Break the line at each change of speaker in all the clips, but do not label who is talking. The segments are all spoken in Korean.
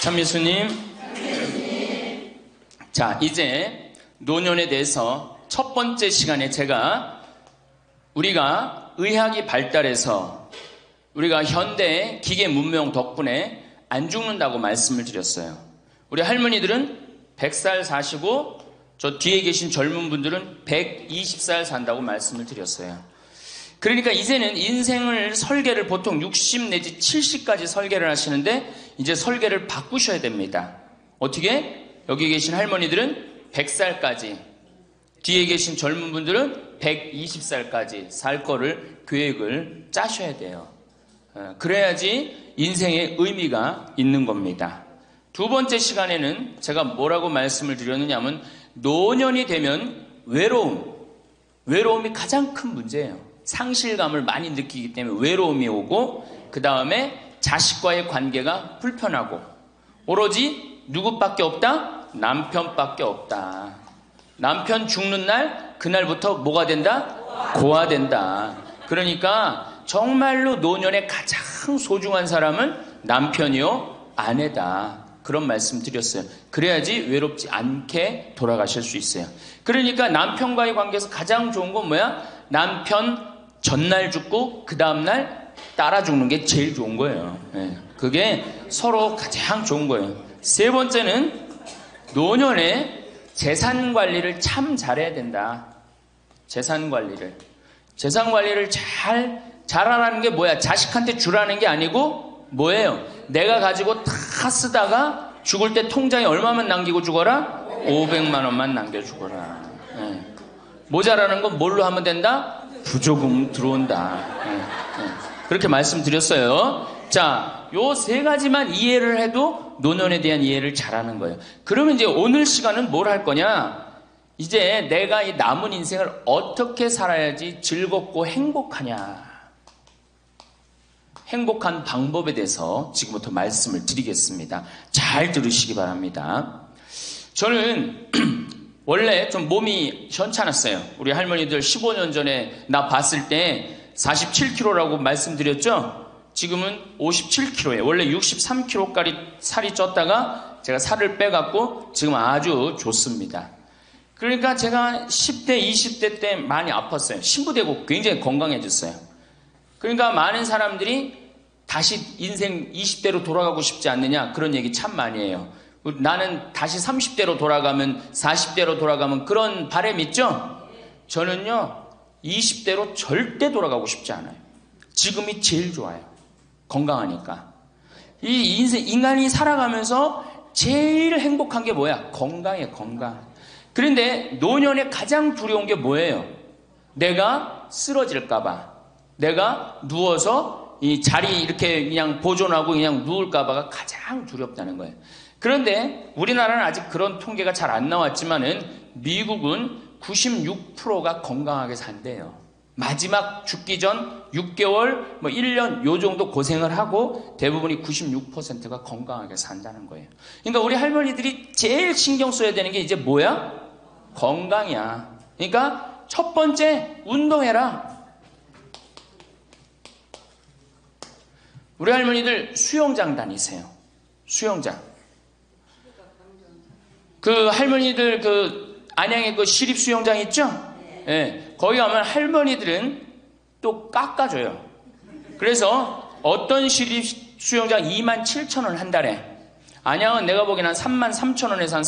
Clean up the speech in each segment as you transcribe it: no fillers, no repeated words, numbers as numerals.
참예수님. 자, 이제 노년에 대해서 첫 번째 시간에 우리가 의학이 발달해서 우리가 현대 기계 문명 덕분에 안 죽는다고 말씀을 드렸어요. 우리 할머니들은 100살 사시고 저 뒤에 계신 젊은 분들은 120살 산다고 말씀을 드렸어요. 그러니까 이제는 인생을 설계를 보통 60 내지 70까지 설계를 하시는데 이제 설계를 바꾸셔야 됩니다. 어떻게? 여기 계신 할머니들은 100살까지, 뒤에 계신 젊은 분들은 120살까지 살 거를 계획을 짜셔야 돼요. 그래야지 인생의 의미가 있는 겁니다. 두 번째 시간에는 제가 뭐라고 말씀을 드렸느냐면 노년이 되면 외로움이 가장 큰 문제예요. 상실감을 많이 느끼기 때문에 외로움이 오고 그 다음에 자식과의 관계가 불편하고 오로지 누구밖에 없다? 남편밖에 없다. 남편 죽는 날 그날부터 뭐가 된다? 고아된다. 그러니까 정말로 노년에 가장 소중한 사람은 남편이요 아내다. 그런 말씀 드렸어요. 그래야지 외롭지 않게 돌아가실 수 있어요. 그러니까 남편과의 관계에서 가장 좋은 건 뭐야? 남편 전날 죽고 그 다음날 따라 죽는 게 제일 좋은 거예요. 그게 서로 가장 좋은 거예요. 세 번째는 노년에 재산 관리를 참 잘해야 된다. 재산 관리를 잘하라는 게 뭐야? 자식한테 주라는 게 아니고 뭐예요? 내가 가지고 다 쓰다가 죽을 때 통장에 얼마만 남기고 죽어라? 500만 원만 남겨 죽어라. 모자라는 건 뭘로 하면 된다? 부조금 들어온다. 그렇게 말씀드렸어요. 자, 요 세 가지만 이해를 해도 노년에 대한 이해를 잘하는 거예요. 그러면 이제 오늘 시간은 뭘 할 거냐? 이제 내가 이 남은 인생을 어떻게 살아야지 즐겁고 행복하냐? 행복한 방법에 대해서 지금부터 말씀을 드리겠습니다. 잘 들으시기 바랍니다. 저는 원래 좀 몸이 현찮았어요. 우리 할머니들 15년 전에 나 봤을 때 47kg라고 말씀드렸죠? 지금은 57kg예요. 원래 63kg까지 살이 쪘다가 제가 살을 빼갖고 지금 아주 좋습니다. 그러니까 제가 10대, 20대 때 많이 아팠어요. 신부되고 굉장히 건강해졌어요. 그러니까 많은 사람들이 다시 인생 20대로 돌아가고 싶지 않느냐 그런 얘기 참 많이 해요. 나는 다시 30대로 돌아가면 40대로 돌아가면 그런 바람 있죠? 저는요 20대로 절대 돌아가고 싶지 않아요. 지금이 제일 좋아요. 건강하니까. 이 인간이 살아가면서 제일 행복한 게 뭐야? 건강이에요. 건강. 그런데 노년에 가장 두려운 게 뭐예요? 내가 쓰러질까봐, 내가 누워서 이 자리 이렇게 그냥 보존하고 그냥 누울까봐가 가장 두렵다는 거예요. 그런데 우리나라는 아직 그런 통계가 잘 안 나왔지만은 미국은 96%가 건강하게 산대요. 마지막 죽기 전 6개월, 1년 요 정도 고생을 하고 대부분이 96%가 건강하게 산다는 거예요. 그러니까 우리 할머니들이 제일 신경 써야 되는 게 이제 뭐야? 건강이야. 그러니까 첫 번째 운동해라. 우리 할머니들 수영장 다니세요. 수영장. 그 할머니들 그 안양에 그 시립 수영장 있죠? 예. 거기 가면 할머니들은 또 깎아줘요. 그래서 어떤 시립 수영장 27,000원 한 달에, 안양은 내가 보기엔 한 33,000원에서 한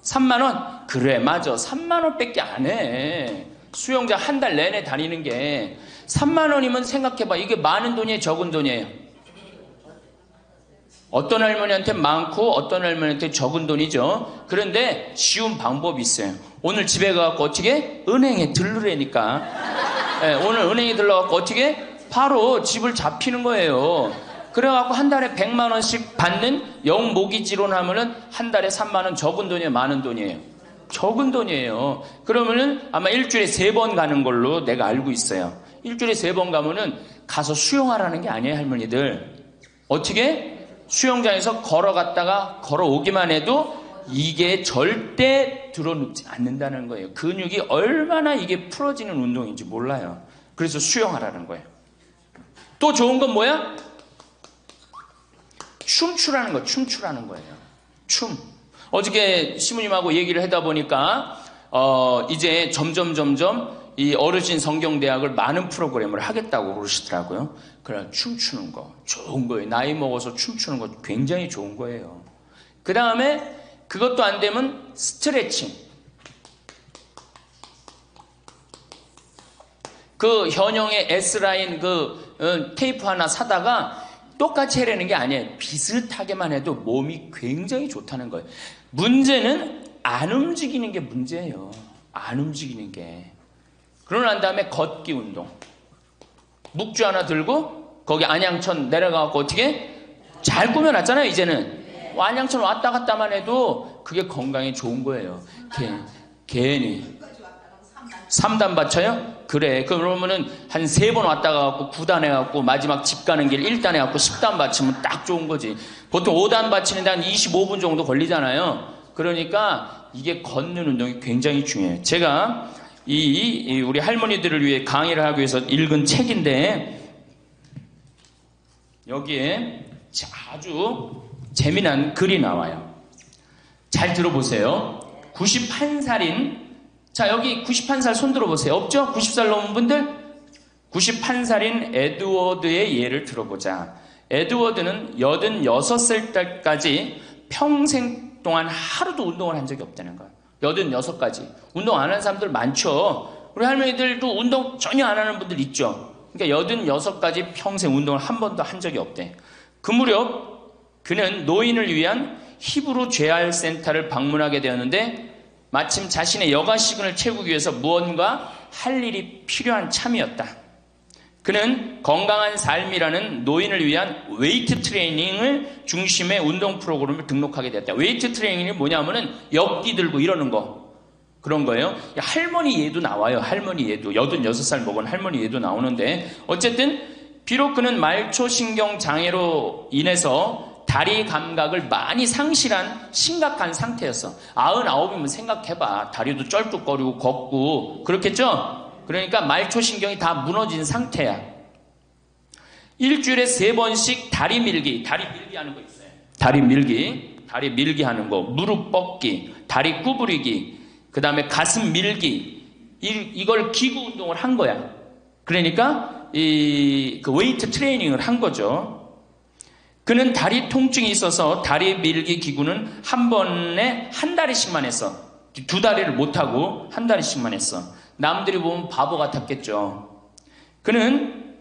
3만 원? 그래, 맞아. 3만 원밖에 안 해. 수영장 한 달 내내 다니는 게 3만 원이면 생각해봐. 이게 많은 돈이에요, 적은 돈이에요? 어떤 할머니한테 많고 어떤 할머니한테 적은 돈이죠. 그런데 쉬운 방법이 있어요. 오늘 집에 가서 어떻게? 은행에 들르라니까. 네, 오늘 은행에 들러갖고 어떻게? 바로 집을 잡히는 거예요. 그래갖고 한 달에 100만 원씩 받는 영모기지론 하면은 한 달에 3만 원 적은 돈이에요, 많은 돈이에요? 적은 돈이에요. 그러면은 아마 일주일에 3번 가는 걸로 내가 알고 있어요. 일주일에 3번 가면은 가서 수영하라는 게 아니에요, 할머니들. 어떻게? 수영장에서 걸어갔다가 걸어오기만 해도 이게 절대 들어눕지 않는다는 거예요. 근육이 얼마나 이게 풀어지는 운동인지 몰라요. 그래서 수영하라는 거예요. 또 좋은 건 뭐야? 춤추라는 거, 춤추라는 거예요. 춤. 어저께 시부님하고 얘기를 하다 보니까 이제 점점 이 어르신 성경대학을 많은 프로그램을 하겠다고 그러시더라고요. 그래, 춤추는 거 좋은 거예요. 나이 먹어서 춤추는 거 굉장히 좋은 거예요. 그 다음에 그것도 안 되면 스트레칭. 그 현영의 S라인 테이프 하나 사다가 똑같이 해내는 게 아니에요. 비슷하게만 해도 몸이 굉장히 좋다는 거예요. 문제는 안 움직이는 게 문제예요. 안 움직이는 게. 그러고 난 다음에 걷기 운동. 묵주 하나 들고 거기 안양천 내려가고 어떻게? 잘 꾸며놨잖아요, 이제는. 안양천 왔다 갔다만 해도 그게 건강에 좋은 거예요. 괜히. 3단 받쳐요? 그래. 그러면은 한 3번 왔다 가갖고 9단 해갖고 마지막 집 가는 길 1단 해갖고 10단 받치면 딱 좋은 거지. 보통 5단 받치는데 한 25분 정도 걸리잖아요. 그러니까 이게 걷는 운동이 굉장히 중요해요. 제가 우리 할머니들을 위해 강의를 하기 위해서 읽은 책인데 여기에 아주 재미난 글이 나와요. 잘 들어보세요. 91살인 자, 여기 91살 손 들어보세요. 없죠? 90살 넘은 분들? 91살인 에드워드의 예를 들어보자. 에드워드는 86살 때까지 평생 동안 하루도 운동을 한 적이 없다는 거예요. 86까지. 운동 안 하는 사람들 많죠? 우리 할머니들도 운동 전혀 안 하는 분들 있죠? 그러니까 86까지 평생 운동을 한 번도 한 적이 없대. 그 무렵 그는 노인을 위한 히브루 재활 센터를 방문하게 되었는데 마침 자신의 여가 시간을 채우기 위해서 무언가 할 일이 필요한 참이었다. 그는 건강한 삶이라는 노인을 위한 웨이트 트레이닝을 중심의 운동 프로그램을 등록하게 되었다. 웨이트 트레이닝이 뭐냐면은 엽기 들고 이러는 거. 그런 거예요. 할머니 예도 나와요. 할머니 예도. 86살 먹은 할머니 예도 나오는데 어쨌든 비록 그는 말초신경 장애로 인해서 다리 감각을 많이 상실한 심각한 상태였어. 99이면 생각해봐. 다리도 쩔뚝거리고 걷고 그렇겠죠? 그러니까 말초신경이 다 무너진 상태야. 일주일에 3번씩 다리 밀기 하는 거 있어요. 다리 밀기 하는 거, 무릎 뻗기, 다리 구부리기, 그 다음에 가슴 밀기, 이걸 기구 운동을 한 거야. 그러니까 그 웨이트 트레이닝을 한 거죠. 그는 다리 통증이 있어서 다리 밀기 기구는 한 번에 한 다리씩만 했어. 2다리를 못하고 한 다리씩만 했어. 남들이 보면 바보 같았겠죠. 그는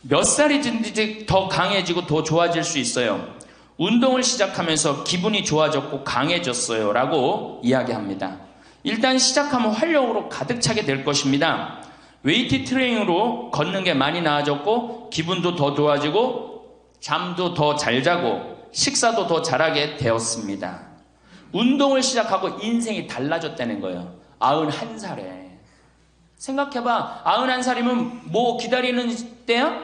몇 살이든지 더 강해지고 더 좋아질 수 있어요. 운동을 시작하면서 기분이 좋아졌고 강해졌어요. 라고 이야기합니다. 일단 시작하면 활력으로 가득 차게 될 것입니다. 웨이트 트레이닝으로 걷는 게 많이 나아졌고 기분도 더 좋아지고 잠도 더 잘 자고 식사도 더 잘하게 되었습니다. 운동을 시작하고 인생이 달라졌다는 거예요. 91살에. 생각해봐. 91살이면 뭐 기다리는 때야?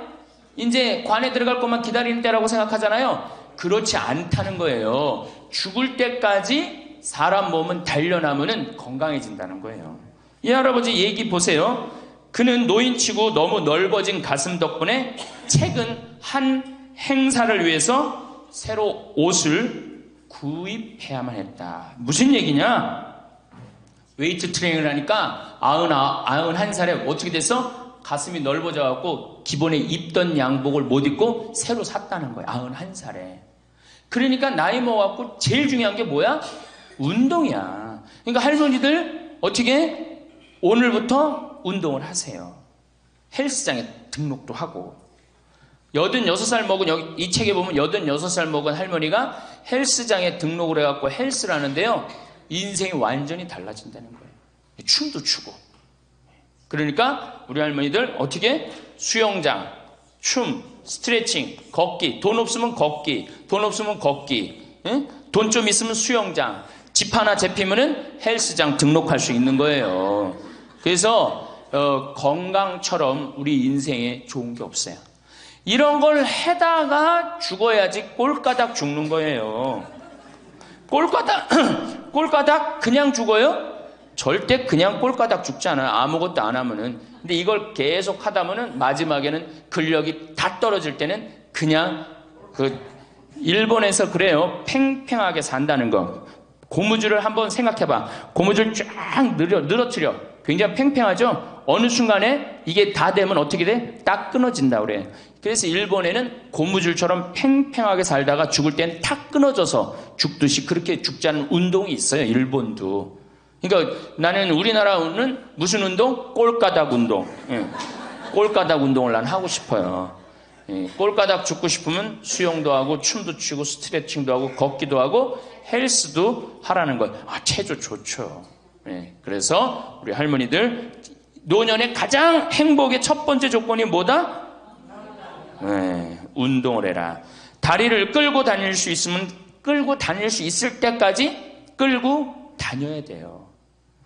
이제 관에 들어갈 것만 기다리는 때라고 생각하잖아요. 그렇지 않다는 거예요. 죽을 때까지 사람 몸은 단련하면 건강해진다는 거예요. 이 할아버지 얘기 보세요. 그는 노인치고 너무 넓어진 가슴 덕분에 최근 한 행사를 위해서 새로 옷을 구입해야만 했다. 무슨 얘기냐? 웨이트 트레이닝을 하니까 91살에 어떻게 됐어? 가슴이 넓어져갖고 기본에 입던 양복을 못 입고 새로 샀다는 거야. 91살에. 그러니까 나이 먹어갖고 제일 중요한 게 뭐야? 운동이야. 그러니까 할머니들 어떻게 오늘부터 운동을 하세요. 헬스장에 등록도 하고. 86살 먹은, 여기 이 책에 보면 86살 먹은 할머니가 헬스장에 등록을 해갖고 헬스를 하는데요. 인생이 완전히 달라진다는 거예요. 춤도 추고. 그러니까 우리 할머니들 어떻게? 수영장, 춤, 스트레칭, 걷기. 돈 없으면 걷기. 돈 없으면 걷기. 돈 좀 있으면 수영장. 집 하나 잡히면은 헬스장 등록할 수 있는 거예요. 그래서 건강처럼 우리 인생에 좋은 게 없어요. 이런 걸 해다가 죽어야지 꼴까닥 죽는 거예요. 꼴까닥 그냥 죽어요? 절대 그냥 꼴까닥 죽지 않아요. 아무것도 안 하면은. 근데 이걸 계속 하다 보면 마지막에는 근력이 다 떨어질 때는 그냥 일본에서 그래요. 팽팽하게 산다는 거. 고무줄을 한번 생각해봐. 고무줄 쫙 늘어뜨려. 굉장히 팽팽하죠? 어느 순간에 이게 다 되면 어떻게 돼? 딱 끊어진다 그래. 그래서 일본에는 고무줄처럼 팽팽하게 살다가 죽을 때는 탁 끊어져서 죽듯이 그렇게 죽자는 운동이 있어요. 일본도. 그러니까 나는 우리나라는 무슨 운동? 꼴가닥 운동. 예. 꼴가닥 운동을 난 하고 싶어요. 예. 꼴가닥 죽고 싶으면 수영도 하고 춤도 추고 스트레칭도 하고 걷기도 하고 헬스도 하라는 거예요. 체조 좋죠. 예. 그래서 우리 할머니들 노년의 가장 행복의 첫 번째 조건이 뭐다? 운동을 해라. 다리를 끌고 다닐 수 있으면 끌고 다닐 수 있을 때까지 끌고 다녀야 돼요.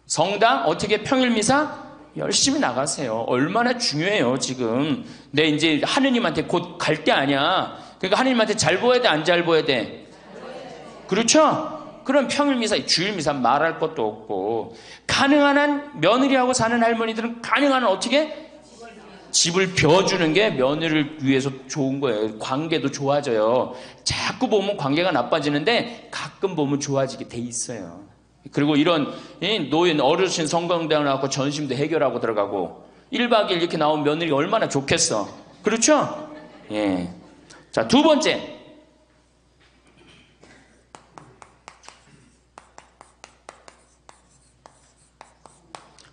성당 어떻게 평일미사 열심히 나가세요. 얼마나 중요해요. 지금 내 이제 하느님한테 곧 갈 때 아니야. 그러니까 하느님한테 잘 보여야 돼, 안 잘 보여야 돼? 그렇죠? 그럼 평일미사, 주일미사 말할 것도 없고, 가능한 한 며느리하고 사는 할머니들은 가능한 한 어떻게? 집을 벼주는 게 며느리를 위해서 좋은 거예요. 관계도 좋아져요. 자꾸 보면 관계가 나빠지는데 가끔 보면 좋아지게 돼 있어요. 그리고 이런 노인 어르신 성경대학 나왔고 전심도 해결하고 들어가고 1박 2일 이렇게 나온 며느리가 얼마나 좋겠어. 그렇죠? 예. 자, 두 번째.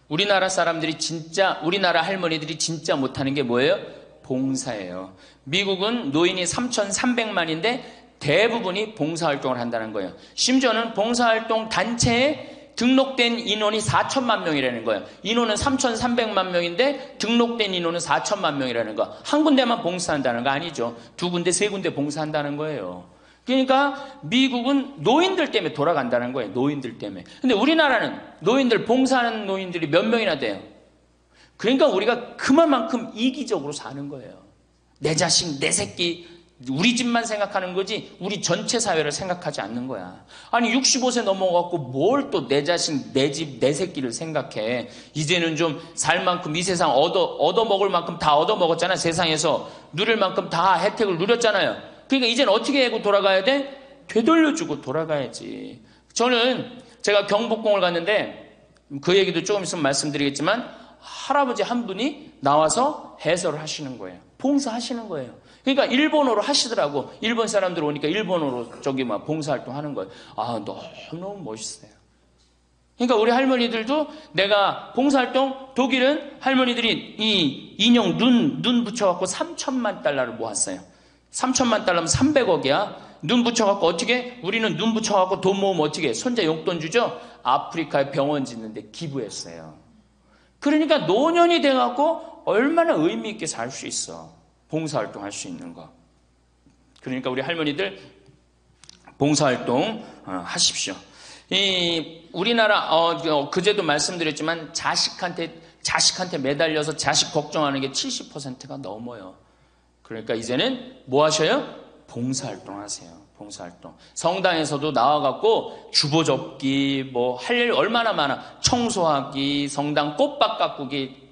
우리나라 사람들이 진짜, 우리나라 할머니들이 진짜 못하는 게 뭐예요? 봉사예요. 미국은 노인이 3,300만인데 대부분이 봉사활동을 한다는 거예요. 심지어는 봉사활동 단체에 등록된 인원이 4천만 명이라는 거예요. 인원은 3,300만 명인데 등록된 인원은 4천만 명이라는 거. 한 군데만 봉사한다는 거 아니죠. 두 군데, 세 군데 봉사한다는 거예요. 그러니까 미국은 노인들 때문에 돌아간다는 거예요. 노인들 때문에. 근데 우리나라는 노인들, 봉사하는 노인들이 몇 명이나 돼요. 그러니까 우리가 그만큼 이기적으로 사는 거예요. 내 자식, 내 새끼, 우리 집만 생각하는 거지 우리 전체 사회를 생각하지 않는 거야. 아니 65세 넘어갖고 뭘 또 내 자식, 내 집, 내 새끼를 생각해. 이제는 좀 살 만큼 이 세상 얻어먹을 만큼 다 얻어먹었잖아. 세상에서 누릴 만큼 다 혜택을 누렸잖아요. 그러니까 이제는 어떻게 하고 돌아가야 돼? 되돌려주고 돌아가야지. 저는 제가 경복궁을 갔는데 그 얘기도 조금 있으면 말씀드리겠지만 할아버지 한 분이 나와서 해설을 하시는 거예요. 봉사하시는 거예요. 그러니까 일본어로 하시더라고. 일본 사람들 오니까 일본어로 저기 막 봉사활동 하는 거예요. 너무 멋있어요. 그러니까 우리 할머니들도 내가 봉사활동, 독일은 할머니들이 이 인형 눈 붙여갖고 3천만 달러를 모았어요. 3천만 달러면 300억이야. 눈 붙여갖고 어떻게? 우리는 눈 붙여갖고 돈 모으면 어떻게? 손자 용돈 주죠? 아프리카에 병원 짓는데 기부했어요. 그러니까 노년이 돼갖고 얼마나 의미 있게 살 수 있어. 봉사활동 할 수 있는 거. 그러니까 우리 할머니들 봉사활동 하십시오. 우리나라 그제도 말씀드렸지만 자식한테 매달려서 자식 걱정하는 게 70%가 넘어요. 그러니까 이제는 뭐 하셔요? 봉사활동 하세요. 봉사활동. 성당에서도 나와갖고 주보 접기, 뭐 할 일 얼마나 많아. 청소하기, 성당 꽃밭 가꾸기.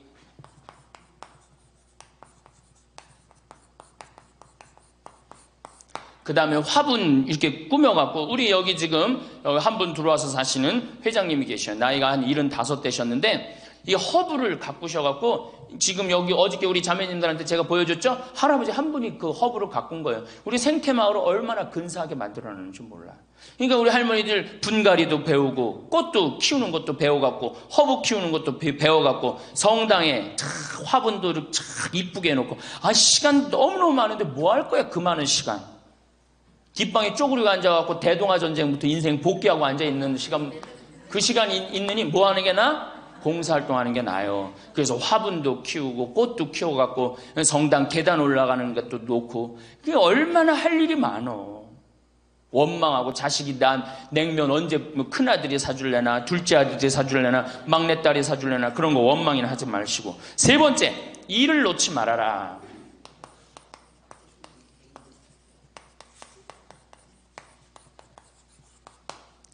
그 다음에 화분 이렇게 꾸며갖고, 우리 여기 지금 한 분 들어와서 사시는 회장님이 계셔요. 나이가 한 75 되셨는데, 이 허브를 가꾸셔갖고, 지금 여기 어저께 우리 자매님들한테 제가 보여줬죠? 할아버지 한 분이 그 허브를 가꾼 거예요. 우리 생태마을을 얼마나 근사하게 만들어놨는지 몰라. 그러니까 우리 할머니들 분갈이도 배우고, 꽃도 키우는 것도 배워갖고, 허브 키우는 것도 배워갖고, 성당에 화분도 참 이쁘게 해놓고, 시간 너무너무 많은데 뭐 할 거야, 그 많은 시간. 뒷방에 쪼그리고 앉아갖고 대동아 전쟁부터 인생 복귀하고 앉아있는 시간, 그 시간 있느니 뭐 하는 게 나아? 봉사활동하는 게 나아요. 그래서 화분도 키우고 꽃도 키워갖고 성당 계단 올라가는 것도 놓고, 그게 얼마나 할 일이 많어. 원망하고 자식이 난 냉면 언제 큰아들이 사줄래나 둘째 아들이 사줄래나 막내딸이 사줄래나 그런 거 원망이나 하지 마시고. 세 번째, 일을 놓지 말아라.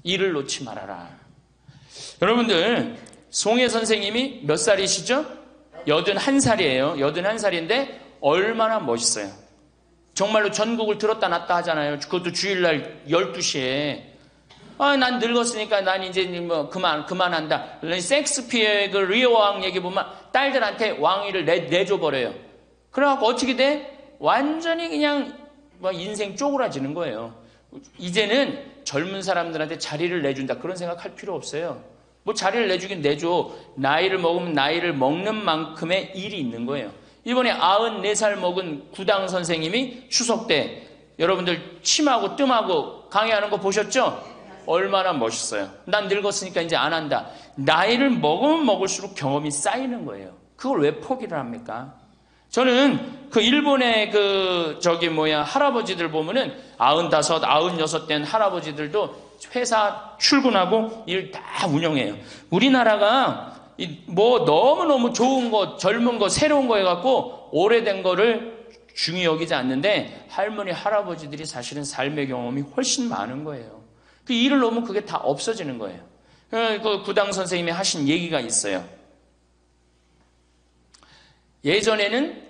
일을 놓지 말아라. 여러분들, 송혜 선생님이 몇 살이시죠? 81살이에요. 81살인데 얼마나 멋있어요. 정말로 전국을 들었다 놨다 하잖아요. 그것도 주일날 12시에. 난 늙었으니까 난 이제 뭐 그만한다. 섹스피어의 그 리어 왕 얘기 보면 딸들한테 왕위를 내줘버려요. 그래갖고 어떻게 돼? 완전히 그냥 뭐 인생 쪼그라지는 거예요. 이제는 젊은 사람들한테 자리를 내준다. 그런 생각할 필요 없어요. 뭐 자리를 내주긴 내줘. 나이를 먹으면 나이를 먹는 만큼의 일이 있는 거예요. 이번에 94살 먹은 구당 선생님이 추석 때 여러분들 침하고 뜸하고 강의하는 거 보셨죠? 얼마나 멋있어요. 난 늙었으니까 이제 안 한다. 나이를 먹으면 먹을수록 경험이 쌓이는 거예요. 그걸 왜 포기를 합니까? 저는 그 일본의 할아버지들 보면은 95, 96 된 할아버지들도 회사 출근하고 일 다 운영해요. 우리나라가 뭐 너무너무 좋은 거, 젊은 거, 새로운 거 해갖고 오래된 거를 중히 여기지 않는데 할머니, 할아버지들이 사실은 삶의 경험이 훨씬 많은 거예요. 그 일을 놓으면 그게 다 없어지는 거예요. 그 구당 선생님이 하신 얘기가 있어요. 예전에는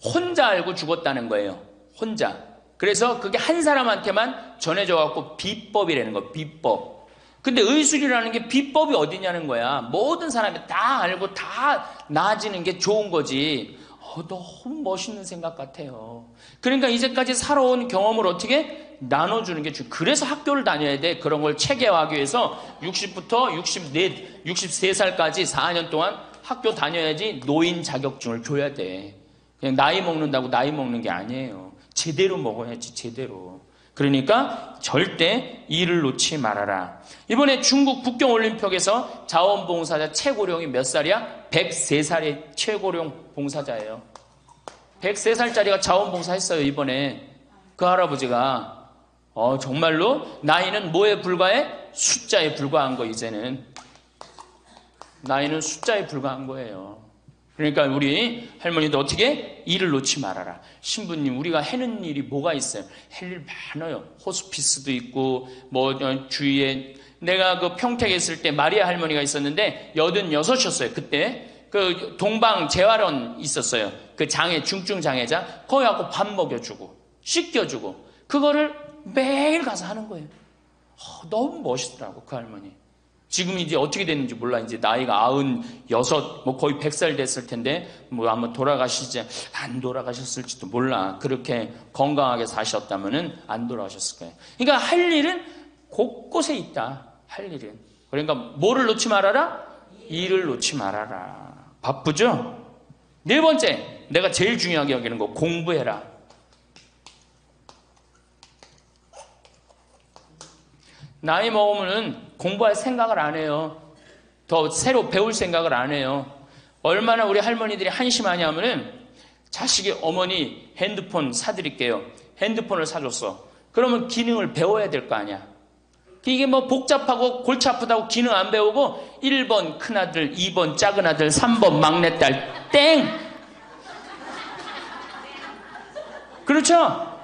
혼자 알고 죽었다는 거예요. 혼자. 그래서 그게 한 사람한테만 전해져갖고 비법이라는 거예요. 비법. 근데 의술이라는 게 비법이 어디냐는 거야. 모든 사람이 다 알고 다 나아지는 게 좋은 거지. 너무 멋있는 생각 같아요. 그러니까 이제까지 살아온 경험을 어떻게 나눠주는 게 중요해요. 그래서 학교를 다녀야 돼. 그런 걸 체계화하기 위해서 60부터 63살까지 4년 동안 학교 다녀야지 노인 자격증을 줘야 돼. 그냥 나이 먹는다고 나이 먹는 게 아니에요. 제대로 먹어야지, 제대로. 그러니까 절대 일을 놓지 말아라. 이번에 중국 북경올림픽에서 자원봉사자 최고령이 몇 살이야? 103살의 최고령 봉사자예요. 103살짜리가 자원봉사 했어요, 이번에. 그 할아버지가. 정말로 나이는 뭐에 불과해? 숫자에 불과한 거, 이제는. 나이는 숫자에 불과한 거예요. 그러니까 우리 할머니도 어떻게? 일을 놓지 말아라. 신부님, 우리가 해는 일이 뭐가 있어요? 할 일 많아요. 호스피스도 있고, 주위에. 내가 그 평택에 있을 때 마리아 할머니가 있었는데, 86이었어요. 그때. 그 동방 재활원 있었어요. 그 중증 장애자. 거기 가고 밥 먹여주고, 씻겨주고. 그거를 매일 가서 하는 거예요. 너무 멋있더라고, 그 할머니. 지금 이제 어떻게 됐는지 몰라. 이제 나이가 96, 거의 100살 됐을 텐데, 아마 안 돌아가셨을지도 몰라. 그렇게 건강하게 사셨다면은 안 돌아가셨을 거예요. 그러니까 할 일은 곳곳에 있다. 할 일은. 그러니까 뭐를 놓지 말아라? 일을 놓지 말아라. 바쁘죠? 네 번째, 내가 제일 중요하게 여기는 거, 공부해라. 나이 먹으면은 공부할 생각을 안 해요. 더 새로 배울 생각을 안 해요. 얼마나 우리 할머니들이 한심하냐 하면은 자식이 어머니 핸드폰 사드릴게요. 핸드폰을 사줬어. 그러면 기능을 배워야 될 거 아니야. 이게 복잡하고 골치 아프다고 기능 안 배우고 1번 큰아들, 2번 작은아들, 3번 막내딸 땡! 그렇죠?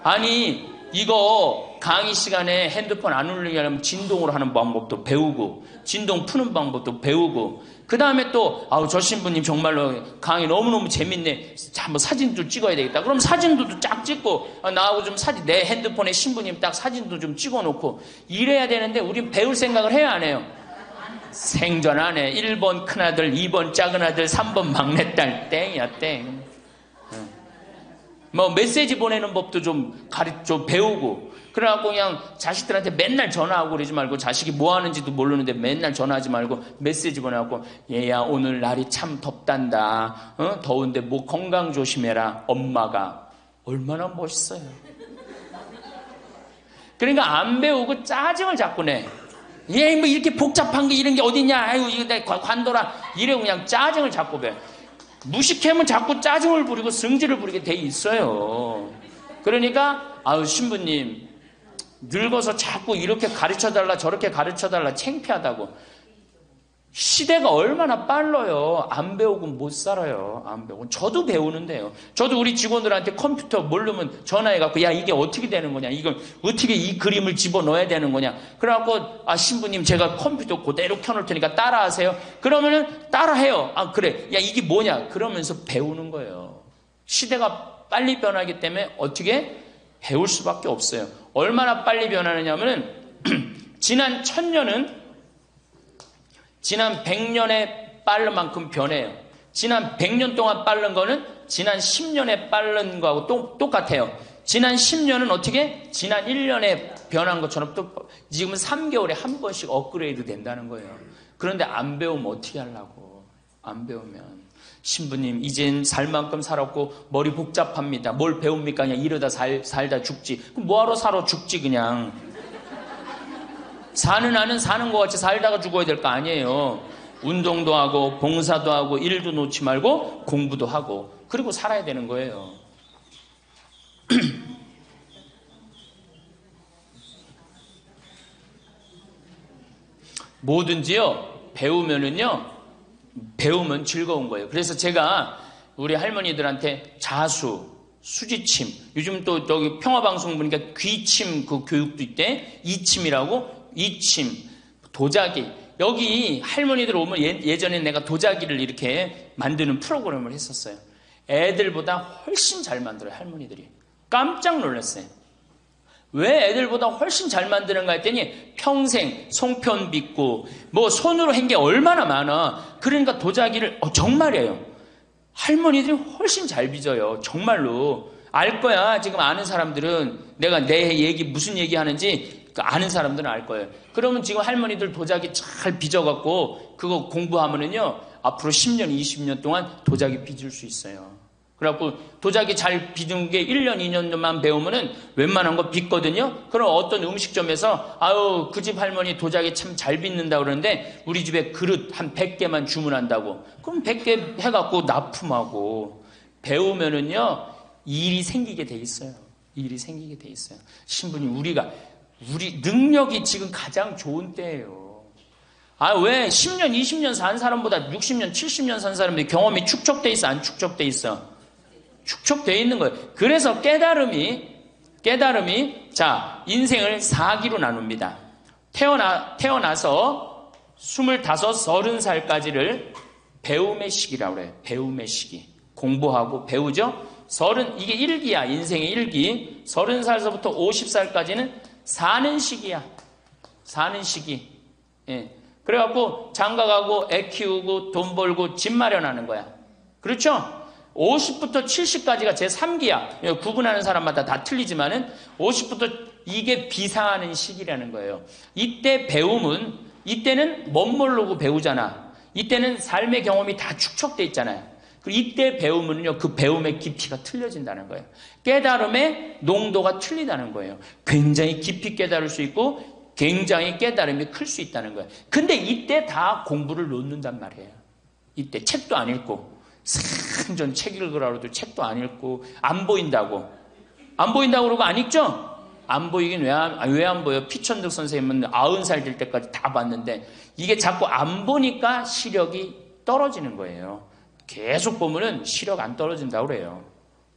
아니 이거 강의 시간에 핸드폰 안 울리게 하려면 진동으로 하는 방법도 배우고 진동 푸는 방법도 배우고 그 다음에 또 저 신부님 정말로 강의 너무너무 재밌네. 한번 사진도 찍어야 되겠다. 그럼 사진도 쫙 찍고 나하고 좀 내 핸드폰에 신부님 딱 사진도 좀 찍어놓고 이래야 되는데 우린 배울 생각을 해야 안 해요? 생전 안 해. 1번 큰아들, 2번 작은아들, 3번 막내딸 땡이야 땡. 메시지 보내는 법도 좀 배우고 그래갖고 그냥 자식들한테 맨날 전화하고 그러지 말고 자식이 뭐 하는지도 모르는데 맨날 전화하지 말고 메시지 보내갖고 얘야 오늘 날이 참 덥단다. 더운데 건강 조심해라. 엄마가 얼마나 멋있어요. 그러니까 안 배우고 짜증을 자꾸 내. 얘 이렇게 복잡한 게 이런 게 어딨냐. 아이고 이거 내가 관둬라. 이래 그냥 짜증을 자꾸 배. 무식하면 자꾸 짜증을 부리고 성질을 부리게 돼 있어요. 그러니까 신부님 늙어서 자꾸 이렇게 가르쳐달라 저렇게 가르쳐달라 창피하다고. 시대가 얼마나 빨라요. 안 배우고 못 살아요. 안 배우고. 저도 배우는데요. 저도 우리 직원들한테 컴퓨터 모르면 전화해갖고 야 이게 어떻게 되는 거냐. 이걸 어떻게 이 그림을 집어넣어야 되는 거냐. 그래갖고 신부님 제가 컴퓨터 그대로 켜놓을 테니까 따라하세요. 그러면은 따라해요. 그래. 야 이게 뭐냐. 그러면서 배우는 거예요. 시대가 빨리 변하기 때문에 어떻게 배울 수밖에 없어요. 얼마나 빨리 변하느냐면은 지난 1000년은 지난 100년에 빠른 만큼 변해요. 지난 100년 동안 빠른 거는 지난 10년에 빠른 거하고 똑같아요. 지난 10년은 어떻게? 지난 1년에 변한 것처럼 또 지금은 3개월에 한 번씩 업그레이드 된다는 거예요. 그런데 안 배우면 어떻게 하려고? 안 배우면. 신부님 이젠 살 만큼 살았고 머리 복잡합니다. 뭘 배웁니까? 그냥 이러다 살다 죽지. 그럼 뭐하러 살아 죽지 그냥. 사는 아는 사는 것 같이 살다가 죽어야 될 거 아니에요. 운동도 하고 봉사도 하고 일도 놓지 말고 공부도 하고 그리고 살아야 되는 거예요. 뭐든지요 배우면 즐거운 거예요. 그래서 제가 우리 할머니들한테 자수, 수지침, 요즘 또 저기 평화방송 보니까 귀침 그 교육도 있대. 이침이라고. 이침, 도자기. 여기 할머니들 오면 예전에 내가 도자기를 이렇게 만드는 프로그램을 했었어요. 애들보다 훨씬 잘 만들어요, 할머니들이. 깜짝 놀랐어요. 왜 애들보다 훨씬 잘 만드는가 했더니 평생 송편 빚고 뭐 손으로 한 게 얼마나 많아. 그러니까 도자기를 정말이에요. 할머니들이 훨씬 잘 빚어요. 정말로. 알 거야. 지금 아는 사람들은 내가 내 얘기 무슨 얘기 하는지 아는 사람들은 알 거예요. 그러면 지금 할머니들 도자기 잘 빚어갖고 그거 공부하면은요 앞으로 10년, 20년 동안 도자기 빚을 수 있어요. 그래갖고 도자기 잘 빚은 게 1년, 2년만 배우면은 웬만한 거 빚거든요. 그럼 어떤 음식점에서 아유 그 집 할머니 도자기 참 잘 빚는다 그러는데 우리 집에 그릇 한 100개만 주문한다고. 그럼 100개 해갖고 납품하고 배우면은요 일이 생기게 돼 있어요. 일이 생기게 돼 있어요. 신부님 우리 능력이 지금 가장 좋은 때예요. 왜 10년, 20년 산 사람보다 60년, 70년 산 사람들이 경험이 축적돼 있어? 안 축적돼 있어? 축적돼 있는 거예요. 그래서 깨달음이 자 인생을 4기로 나눕니다. 태어나서 25, 30살까지를 배움의 시기라고 그래요. 배움의 시기. 공부하고 배우죠. 이게 1기야. 인생의 1기. 30살서부터 50살까지는 사는 시기야. 사는 시기. 예. 그래갖고 장가가고 애 키우고 돈 벌고 집 마련하는 거야. 그렇죠? 50부터 70까지가 제 3기야. 구분하는 사람마다 다 틀리지만은 50부터 이게 비상하는 시기라는 거예요. 이때 이때는 멋모르고 배우잖아. 이때는 삶의 경험이 다 축적돼 있잖아요. 그리고 이때 배우면요, 그 배움의 깊이가 틀려진다는 거예요. 깨달음의 농도가 틀리다는 거예요. 굉장히 깊이 깨달을 수 있고 굉장히 깨달음이 클 수 있다는 거예요. 근데 이때 다 공부를 놓는단 말이에요. 이때 책도 안 읽고 생전 책 읽으라고 해도 책도 안 읽고 안 보인다고 그러고 안 읽죠? 안 보이긴 왜 안 보여? 피천득 선생님은 90살 될 때까지 다 봤는데 이게 자꾸 안 보니까 시력이 떨어지는 거예요. 계속 보면은 시력 안 떨어진다고 그래요.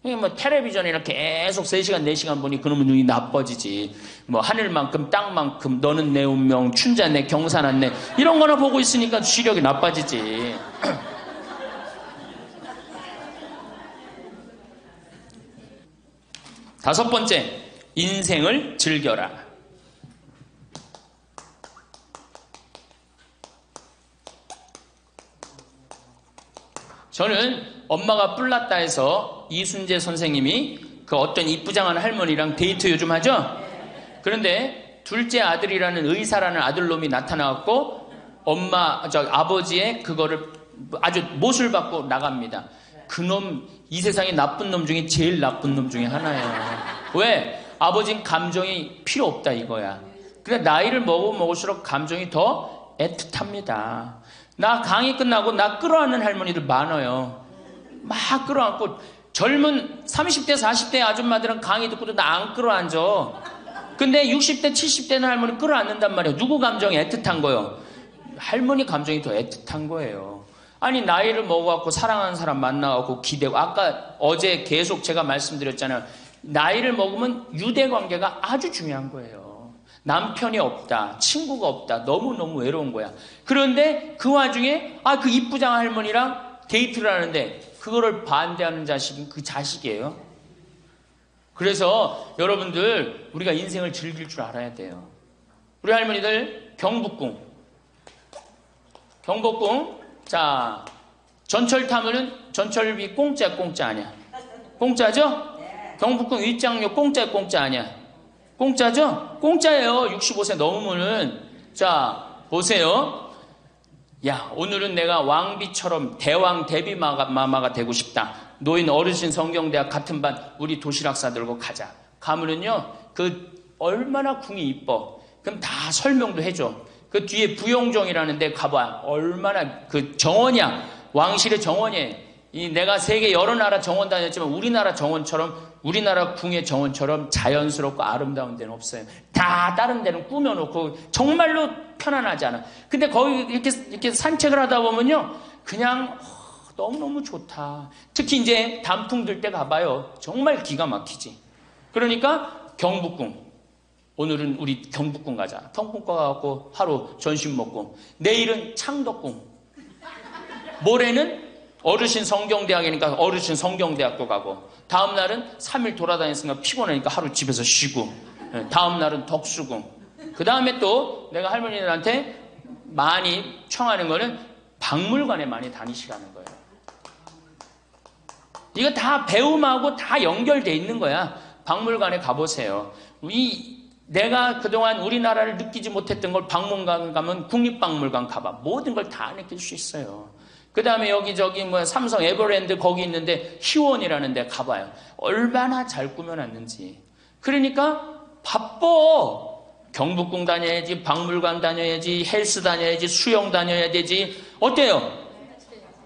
뭐 텔레비전이나 계속 3시간 4시간 보니 그놈의 눈이 나빠지지. 뭐 하늘만큼 땅만큼 너는 내 운명 춘자네 경사났네 이런 거나 보고 있으니까 시력이 나빠지지. 다섯 번째, 인생을 즐겨라. 저는 엄마가 뿔났다 해서 이순재 선생님이 그 어떤 이쁘장한 할머니랑 데이트 요즘 하죠? 그런데 둘째 아들이라는 의사라는 아들놈이 나타나갖고 아버지의 그거를 아주 못을 받고 나갑니다. 그놈 이 세상에 나쁜 놈 중에 제일 나쁜 놈 중에 하나예요. 왜? 아버지는 감정이 필요 없다 이거야. 근데 나이를 먹을수록 감정이 더 애틋합니다. 나 강의 끝나고 나 끌어안는 할머니들 많아요. 막 끌어안고 젊은 30대 40대 아줌마들은 강의 듣고도 나 안 끌어안죠. 근데 60대 70대는 할머니 끌어안는단 말이에요. 누구 감정이 애틋한 거예요? 할머니 감정이 더 애틋한 거예요. 아니 나이를 먹어갖고 사랑하는 사람 만나갖고 기대고 어제 계속 제가 말씀드렸잖아요. 나이를 먹으면 유대관계가 아주 중요한 거예요. 남편이 없다, 친구가 없다, 너무너무 외로운 거야. 그런데 그 와중에 그 이쁘장한 할머니랑 데이트를 하는데 그거를 반대하는 자식이 그 자식이에요. 그래서 여러분들 우리가 인생을 즐길 줄 알아야 돼요. 우리 할머니들 경복궁. 자, 전철 타면은 전철비 공짜 아니야? 공짜죠? 경복궁 입장료 공짜 아니야? 공짜죠? 공짜예요. 65세 넘으면은. 자, 보세요. 야, 오늘은 내가 왕비처럼 대왕 대비마마가 되고 싶다. 노인 어르신 성경대학 같은 반 우리 도시락 싸들고 가자. 가면은요, 얼마나 궁이 이뻐. 그럼 다 설명도 해줘. 그 뒤에 부용정이라는 데 가봐. 얼마나 정원이야. 왕실의 정원이에요. 내가 세계 여러 나라 정원 다녔지만 우리나라 정원처럼, 우리나라 궁의 정원처럼 자연스럽고 아름다운 데는 없어요. 다 다른 데는 꾸며놓고 정말로 편안하지 않아. 근데 거기 이렇게 산책을 하다 보면요, 그냥 너무너무 좋다. 특히 이제 단풍 들 때 가봐요. 정말 기가 막히지. 그러니까 경복궁. 오늘은 우리 경복궁 가자. 경복궁 가갖고 하루 점심 먹고, 내일은 창덕궁, 모레는 어르신 성경대학이니까 어르신 성경대학도 가고, 다음 날은 3일 돌아다녔으니까 피곤하니까 하루 집에서 쉬고, 다음 날은 덕수궁. 그 다음에 또 내가 할머니들한테 많이 청하는 거는 박물관에 많이 다니시라는 거예요. 이거 다 배움하고 다 연결돼 있는 거야. 박물관에 가보세요. 내가 그동안 우리나라를 느끼지 못했던 걸 박물관 가면 국립박물관 가봐. 모든 걸 다 느낄 수 있어요. 그 다음에 여기저기 삼성 에버랜드 거기 있는데 희원이라는 데 가봐요. 얼마나 잘 꾸며놨는지. 그러니까 바빠. 경복궁 다녀야지, 박물관 다녀야지, 헬스 다녀야지, 수영 다녀야 되지. 어때요?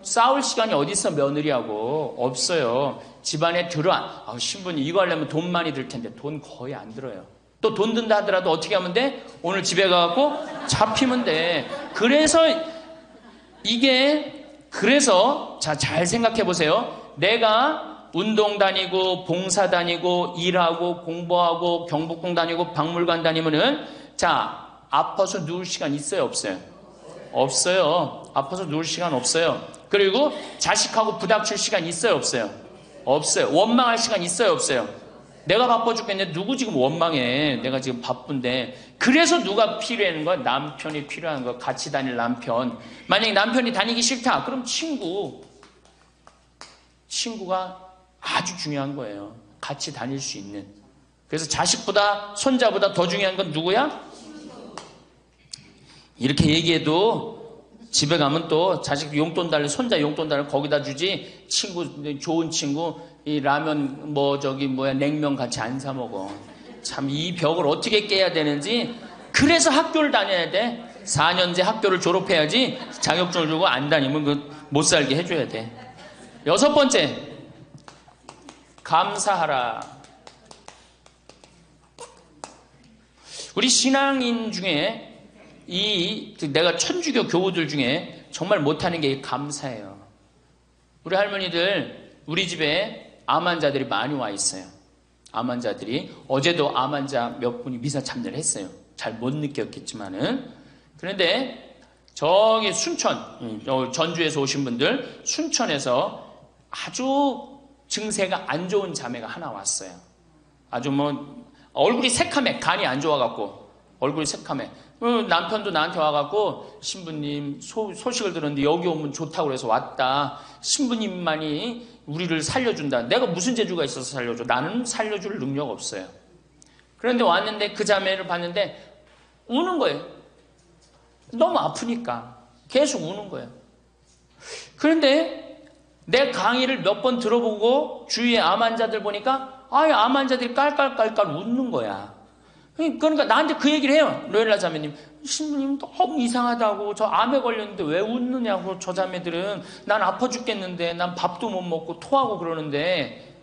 싸울 시간이 어디 있어, 며느리하고. 없어요. 집안에 신부님 이거 하려면 돈 많이 들 텐데 돈 거의 안 들어요. 또 돈 든다 하더라도 어떻게 하면 돼? 오늘 집에 가갖고 잡히면 돼. 그래서 자, 잘 생각해 보세요. 내가 운동 다니고 봉사 다니고 일하고 공부하고 경복궁 다니고 박물관 다니면은, 자, 아파서 누울 시간 있어요, 없어요? 없어요. 아파서 누울 시간 없어요. 그리고 자식하고 부닥칠 시간 있어요, 없어요? 없어요. 원망할 시간 있어요, 없어요? 내가 바빠 죽겠는데 누구 지금 원망해? 내가 지금 바쁜데. 그래서 누가 필요한 거야? 남편이 필요한 거야. 같이 다닐 남편. 만약에 남편이 다니기 싫다, 그럼 친구가 아주 중요한 거예요. 같이 다닐 수 있는. 그래서 자식보다 손자보다 더 중요한 건 누구야? 이렇게 얘기해도 집에 가면 또 자식 용돈 달래, 손자 용돈 달래 거기다 주지, 좋은 친구 이 라면 냉면 같이 안 사 먹어. 참 이 벽을 어떻게 깨야 되는지. 그래서 학교를 다녀야 돼. 4년제 학교를 졸업해야지 자격증을 주고 안 다니면 못 살게 해줘야 돼. 6번째, 감사하라. 우리 신앙인 중에 내가 천주교 교우들 중에 정말 못하는 게 감사해요. 우리 할머니들, 우리 집에 암 환자들이 많이 와 있어요. 암 환자들이. 어제도 암 환자 몇 분이 미사 참여를 했어요. 잘 못 느꼈겠지만은. 그런데 저기 순천, 전주에서 오신 분들, 순천에서 아주 증세가 안 좋은 자매가 하나 왔어요. 아주 얼굴이 새카매, 간이 안 좋아갖고 얼굴이 새카매. 남편도 나한테 와갖고, 신부님 소식을 들었는데 여기 오면 좋다고 그래서 왔다. 신부님만이 우리를 살려준다. 내가 무슨 재주가 있어서 살려줘? 나는 살려줄 능력 없어요. 그런데 왔는데 그 자매를 봤는데 우는 거예요. 너무 아프니까 계속 우는 거예요. 그런데 내 강의를 몇 번 들어보고 주위에 암 환자들 보니까 암 환자들이 깔깔깔깔 웃는 거야. 그러니까 나한테 그 얘기를 해요. 로엘라 자매님, 신부님 너무 이상하다고. 저 암에 걸렸는데 왜 웃느냐고. 저 자매들은. 난 아파 죽겠는데, 난 밥도 못 먹고 토하고 그러는데.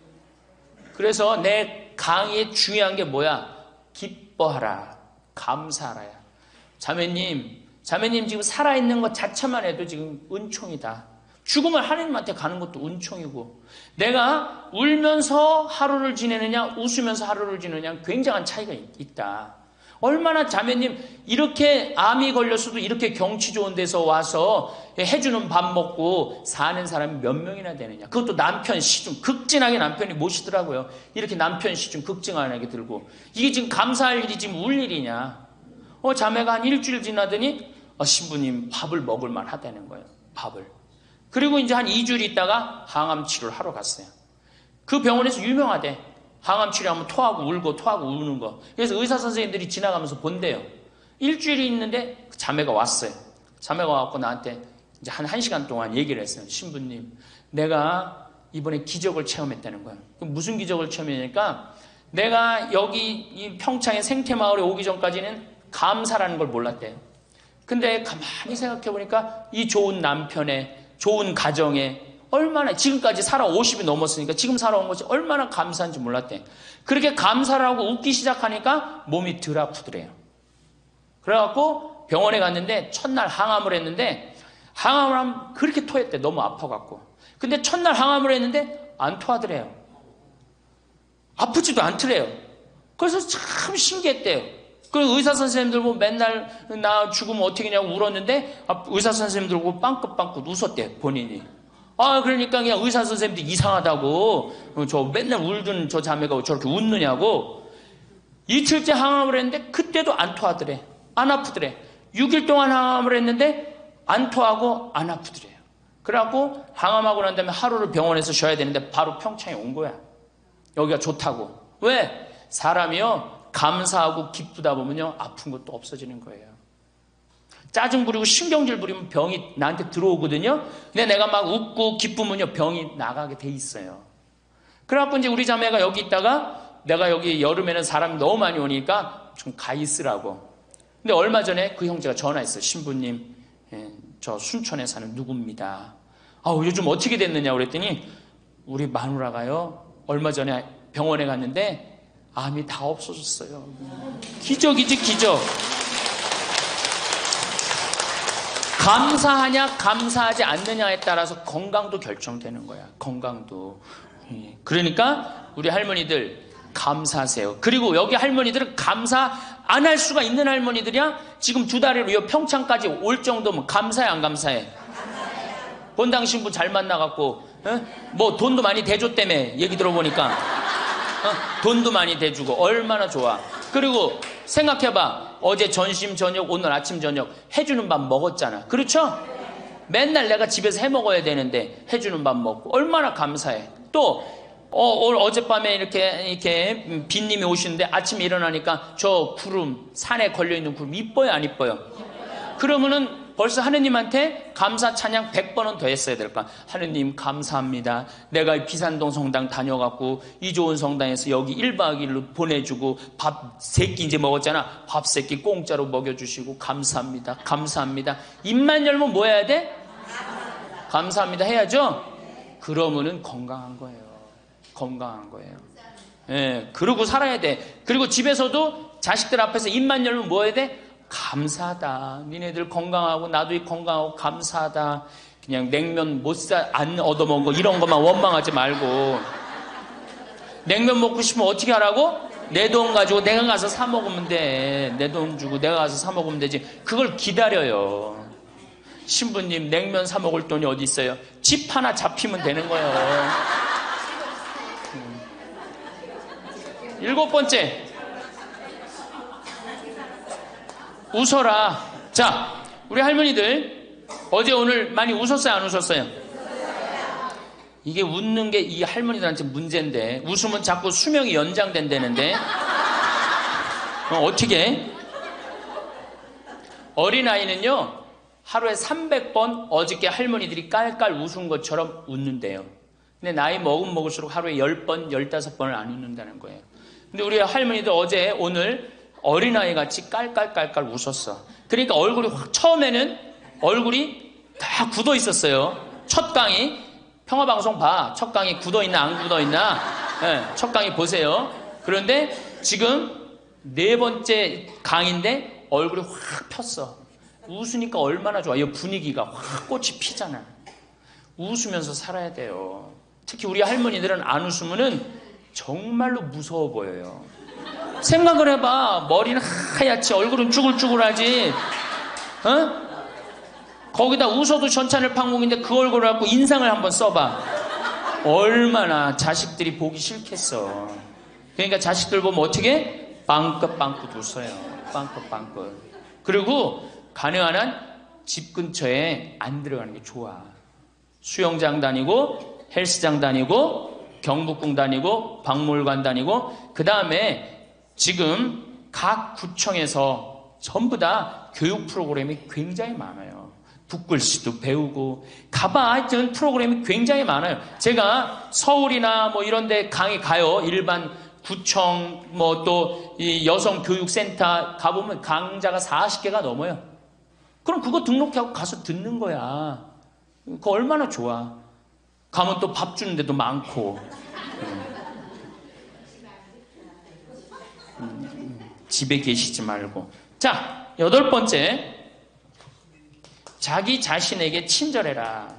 그래서 내 강의에 중요한 게 뭐야? 기뻐하라, 감사하라야. 자매님 지금 살아있는 것 자체만 해도 지금 은총이다. 죽으면 하나님한테 가는 것도 은총이고, 내가 울면서 하루를 지내느냐 웃으면서 하루를 지내느냐 굉장한 차이가 있다. 얼마나 자매님 이렇게 암이 걸렸어도 이렇게 경치 좋은 데서 와서 해주는 밥 먹고 사는 사람이 몇 명이나 되느냐. 그것도 남편 시중 극진하게 남편이 모시더라고요. 이렇게 남편 시중 극진하게 들고. 이게 지금 감사할 일이 지금 울 일이냐. 자매가 한 일주일 지나더니 신부님 밥을 먹을 만 하다는 거예요. 밥을. 그리고 이제 한 2주일 있다가 항암 치료를 하러 갔어요. 그 병원에서 유명하대. 항암 치료하면 토하고 울고 토하고 우는 거. 그래서 의사 선생님들이 지나가면서 본대요. 일주일이 있는데 자매가 왔어요. 자매가 와갖고 나한테 이제 한 1시간 동안 얘기를 했어요. 신부님, 내가 이번에 기적을 체험했다는 거예요. 그럼 무슨 기적을 체험했냐니까 내가 여기 이 평창의 생태마을에 오기 전까지는 감사라는 걸 몰랐대요. 근데 가만히 생각해보니까 이 좋은 남편의 좋은 가정에 얼마나 지금까지 살아 50이 넘었으니까 지금 살아온 것이 얼마나 감사한지 몰랐대. 그렇게 감사를 하고 웃기 시작하니까 몸이 덜 아프더래요. 그래갖고 병원에 갔는데 첫날 항암을 했는데 항암을 하면 그렇게 토했대. 너무 아파갖고. 근데 첫날 항암을 했는데 안 토하더래요. 아프지도 않더래요. 그래서 참 신기했대요. 그 의사 선생님들 보고 맨날 나 죽으면 어떻게 하냐고 울었는데 의사 선생님들 보고 빵긋빵긋 웃었대 본인이. 그러니까 그냥 의사 선생님도 이상하다고 저 맨날 울던 저 자매가 저렇게 웃느냐고. 이틀째 항암을 했는데 그때도 안 토하더래. 안 아프더래. 6일 동안 항암을 했는데 안 토하고 안 아프더래요. 그래갖고 항암하고 난 다음에 하루를 병원에서 쉬어야 되는데 바로 평창에 온 거야. 여기가 좋다고. 왜? 사람이요 감사하고 기쁘다 보면요 아픈 것도 없어지는 거예요. 짜증 부리고 신경질 부리면 병이 나한테 들어오거든요. 근데 내가 막 웃고 기쁘면요 병이 나가게 돼 있어요. 그래갖고 이제 우리 자매가 여기 있다가 내가 여기 여름에는 사람이 너무 많이 오니까 좀 가 있으라고. 근데 얼마 전에 그 형제가 전화했어요. 신부님, 저 순천에 사는 누구입니다. 요즘 어떻게 됐느냐 그랬더니 우리 마누라가요 얼마 전에 병원에 갔는데 암이 다 없어졌어요. 기적이지 기적. 감사하냐 감사하지 않느냐에 따라서 건강도 결정되는 거야. 건강도. 그러니까 우리 할머니들 감사하세요. 그리고 여기 할머니들은 감사 안 할 수가 있는 할머니들이야. 지금 2달으로 평창까지 올 정도면 감사해 안 감사해? 본당 신부 잘 만나갖고 뭐 돈도 많이 대줬다며 얘기 들어보니까 돈도 많이 대주고 얼마나 좋아. 그리고 생각해봐. 어제 점심 저녁 오늘 아침 저녁 해주는 밥 먹었잖아. 그렇죠? 맨날 내가 집에서 해 먹어야 되는데 해주는 밥 먹고 얼마나 감사해. 또 어젯밤에 이렇게 빈님이 오시는데 아침에 일어나니까 저 구름 산에 걸려있는 구름 이뻐요 안 이뻐요? 그러면은 벌써 하느님한테 감사 찬양 100번은 더 했어야 될까? 하느님 감사합니다. 내가 비산동 성당 다녀갖고 이 좋은 성당에서 여기 1박 2일로 보내주고 밥 3끼 이제 먹었잖아. 밥 3끼 공짜로 먹여주시고 감사합니다. 감사합니다. 입만 열면 뭐 해야 돼? 감사합니다 해야죠? 그러면은 건강한 거예요. 건강한 거예요. 그러고 살아야 돼. 그리고 집에서도 자식들 앞에서 입만 열면 뭐 해야 돼? 감사하다. 니네들 건강하고 나도 건강하고 감사하다. 그냥 냉면 안 얻어먹은 거 이런 것만 원망하지 말고. 냉면 먹고 싶으면 어떻게 하라고? 내 돈 가지고 내가 가서 사 먹으면 돼. 내 돈 주고 내가 가서 사 먹으면 되지. 그걸 기다려요. 신부님 냉면 사 먹을 돈이 어디 있어요? 집 하나 잡히면 되는 거예요. 7번째, 웃어라. 자, 우리 할머니들 어제 오늘 많이 웃었어요 안 웃었어요? 이게 웃는 게 이 할머니들한테 문제인데 웃으면 자꾸 수명이 연장된다는데 어떻게? 어린아이는요 하루에 300번 어저께 할머니들이 깔깔 웃은 것처럼 웃는데요. 근데 나이 먹을수록 하루에 10번, 15번을 안 웃는다는 거예요. 근데 우리 할머니들 어제 오늘 어린아이 같이 깔깔깔깔 웃었어. 그러니까 얼굴이 처음에는 얼굴이 다 굳어 있었어요. 첫 강의 평화방송 봐. 첫 강의 굳어 있나 안 굳어 있나? 첫 강의 보세요. 그런데 지금 4번째 강의인데 얼굴이 확 폈어. 웃으니까 얼마나 좋아. 이 분위기가 확 꽃이 피잖아. 웃으면서 살아야 돼요. 특히 우리 할머니들은 안 웃으면은 정말로 무서워 보여요. 생각을 해봐. 머리는 하얗지, 얼굴은 쭈글쭈글하지. 어? 거기다 웃어도 전차늘 팡몽인데 그 얼굴을 갖고 인상을 한번 써봐. 얼마나 자식들이 보기 싫겠어. 그러니까 자식들 보면 어떻게? 빵긋빵긋 웃어요. 빵긋빵긋. 그리고 가능한 한 집 근처에 안 들어가는 게 좋아. 수영장 다니고 헬스장 다니고 경복궁 다니고 박물관 다니고, 그 다음에 지금 각 구청에서 전부 다 교육 프로그램이 굉장히 많아요. 붓글씨도 배우고 가봐. 하여튼 프로그램이 굉장히 많아요. 제가 서울이나 뭐 이런 데 강의 가요. 일반 구청 뭐 또 이 여성교육센터 가보면 강좌가 40개가 넘어요. 그럼 그거 등록하고 가서 듣는 거야. 그거 얼마나 좋아. 가면 또 밥 주는 데도 많고. 집에 계시지 말고. 자, 8번째. 자기 자신에게 친절해라.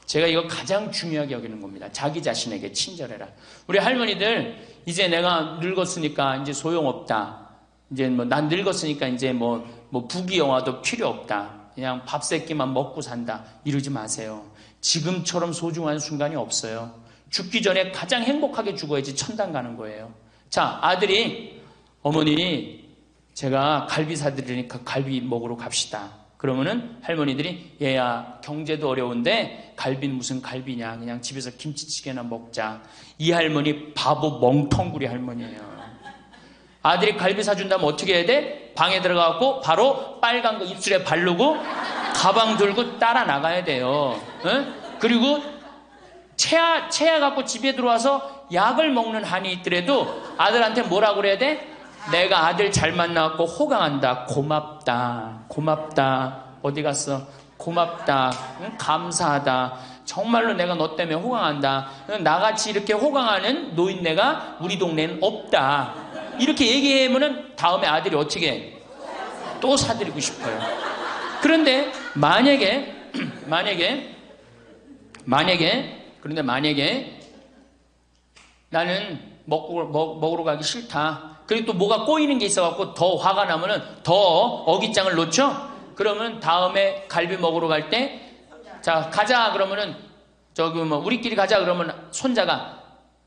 제가 이거 가장 중요하게 여기는 겁니다. 자기 자신에게 친절해라. 우리 할머니들, 이제 내가 늙었으니까 이제 소용없다. 이제 뭐 난 늙었으니까 이제 뭐 부귀영화도 필요 없다. 그냥 밥 세 끼만 먹고 산다. 이러지 마세요. 지금처럼 소중한 순간이 없어요. 죽기 전에 가장 행복하게 죽어야지 천당 가는 거예요. 자, 아들이 어머니 제가 갈비 사드리니까 갈비 먹으러 갑시다. 그러면은 할머니들이 얘야 경제도 어려운데 갈비는 무슨 갈비냐, 그냥 집에서 김치찌개나 먹자. 이 할머니 바보 멍텅구리 할머니예요. 아들이 갈비 사준다면 어떻게 해야 돼? 방에 들어가고 바로 빨간 거 입술에 바르고 가방 들고 따라 나가야 돼요. 응? 그리고 체하 갖고 집에 들어와서 약을 먹는 한이 있더라도 아들한테 뭐라고 그래야 돼? 내가 아들 잘 만나갖고 호강한다. 고맙다. 고맙다. 어디 갔어? 고맙다. 응? 감사하다. 정말로 내가 너 때문에 호강한다. 나같이 이렇게 호강하는 노인네가 우리 동네는 없다. 이렇게 얘기하면은 다음에 아들이 어떻게 해? 또 사드리고 싶어요. 그런데 만약에 나는 먹으러 가기 싫다. 그리고 또 뭐가 꼬이는 게 있어갖고 더 화가 나면은 더 어깃장을 놓죠? 그러면 다음에 갈비 먹으러 갈 때, 자, 가자. 그러면은, 우리끼리 가자. 그러면 손자가,